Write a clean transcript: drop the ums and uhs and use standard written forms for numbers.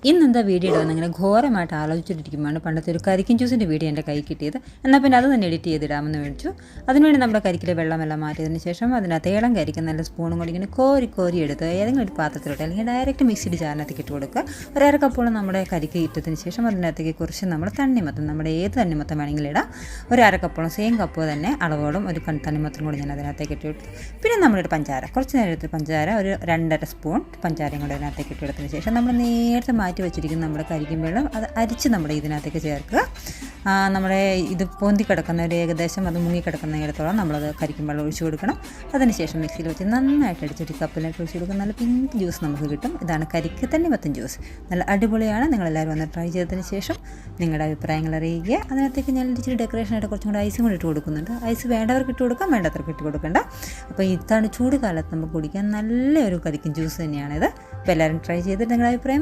ഇന്നെന്താ വീഡിയോ ഇടുമെന്നിങ്ങനെ ഘോരമായിട്ട് ആലോചിച്ചിട്ടിരിക്കുമ്പോഴാണ് പണ്ടത്തെ ഒരു കരിക്കിൻ ജ്യൂസിൻ്റെ വീഡിയോ എൻ്റെ കൈ കിട്ടിയത്. എന്നാൽ പിന്നെ അത് തന്നെ എഡിറ്റ് ചെയ്തിടാമെന്ന് മേടിച്ചു. അതിനുവേണ്ടി നമ്മുടെ കരിക്കിലെ വെള്ളമെല്ലാം മാറ്റിയതിന് ശേഷം അതിനകത്ത് ഏളം കരിക്ക് നല്ല സ്പൂണും കൂടി ഇങ്ങനെ കോരി എടുത്ത് ഏതെങ്കിലും ഒരു പാത്രത്തിലോട്ട് അല്ലെങ്കിൽ ഡയറക്റ്റ് മിക്സിഡ് ജാറിനകത്തേക്ക് ഇട്ട് കൊടുക്കുക. ഒരു അരക്കപ്പോളം നമ്മുടെ കരിക്ക് ഇട്ടതിന് ശേഷം അതിനകത്തേക്ക് കുറച്ച് നമ്മൾ തണ്ണിമത്തം, നമ്മുടെ ഏത് തണ്ണിമത്തം വേണമെങ്കിലും ഇടാം. ഒരു അരക്കപ്പോളം സെയിം കപ്പ് തന്നെ അളവോളം ഒരു തണ്ണിമത്തം കൂടി ഞാൻ അതിനകത്തേക്ക് ഇട്ട് കൊടുത്തു. പിന്നെ നമ്മുടെ പഞ്ചാര, കുറച്ച് നേരത്തെ പഞ്ചാര ഒരു 2.5 സ്പൂൺ പഞ്ചാരയും കൂടെ അതിനകത്തേക്ക് ഇട്ടെടുത്തതിന് ശേഷം നമ്മൾ നേരത്തെ മാറ്റി വെച്ചിരിക്കുന്ന നമ്മുടെ കരിക്കും വെള്ളം അത് അരിച്ച് നമ്മുടെ ഇതിനകത്തേക്ക് ചേർക്കുക. നമ്മുടെ ഇത് പൊന്തി കിടക്കുന്ന ഒരു ഏകദേശം അത് മുങ്ങിക്കിടക്കുന്ന ഇടത്തോളം നമ്മളത് കരിക്കും വെള്ളം ഒഴിച്ചു കൊടുക്കണം. അതിനുശേഷം മിക്സിയിൽ വെച്ച് നന്നായിട്ട് അടിച്ചിട്ട് കപ്പിലേക്ക് ഒഴിച്ചു കൊടുക്കുക. നല്ല പിങ്ക് ജ്യൂസ് നമുക്ക് കിട്ടും. ഇതാണ് കരിക്ക് തണ്ണിമത്തൻ ജ്യൂസ്. നല്ല അടിപൊളിയാണ്. നിങ്ങളെല്ലാവരും ഒന്ന് ട്രൈ ചെയ്തതിന് ശേഷം നിങ്ങളുടെ അഭിപ്രായങ്ങൾ അറിയിക്കുക. അതിനകത്തേക്ക് ഞാൻ ഇച്ചിരി ഡെക്കറേഷനായിട്ട് കുറച്ചും കൂടി ഐസും കൂടി ഇട്ട് കൊടുക്കുന്നുണ്ട്. ഐസ് വേണ്ടവർക്ക് ഇട്ട് കൊടുക്കാം, വേണ്ടവർക്ക് ഇട്ട് കൊടുക്കണ്ട. അപ്പോൾ ഇതാണ് ചൂട് കാലത്ത് നമുക്ക് കുടിക്കാൻ നല്ലൊരു കരിക്കും ജ്യൂസ് തന്നെയാണിത്. അപ്പോൾ എല്ലാവരും ട്രൈ ചെയ്തിട്ട് നിങ്ങളുടെ അഭിപ്രായം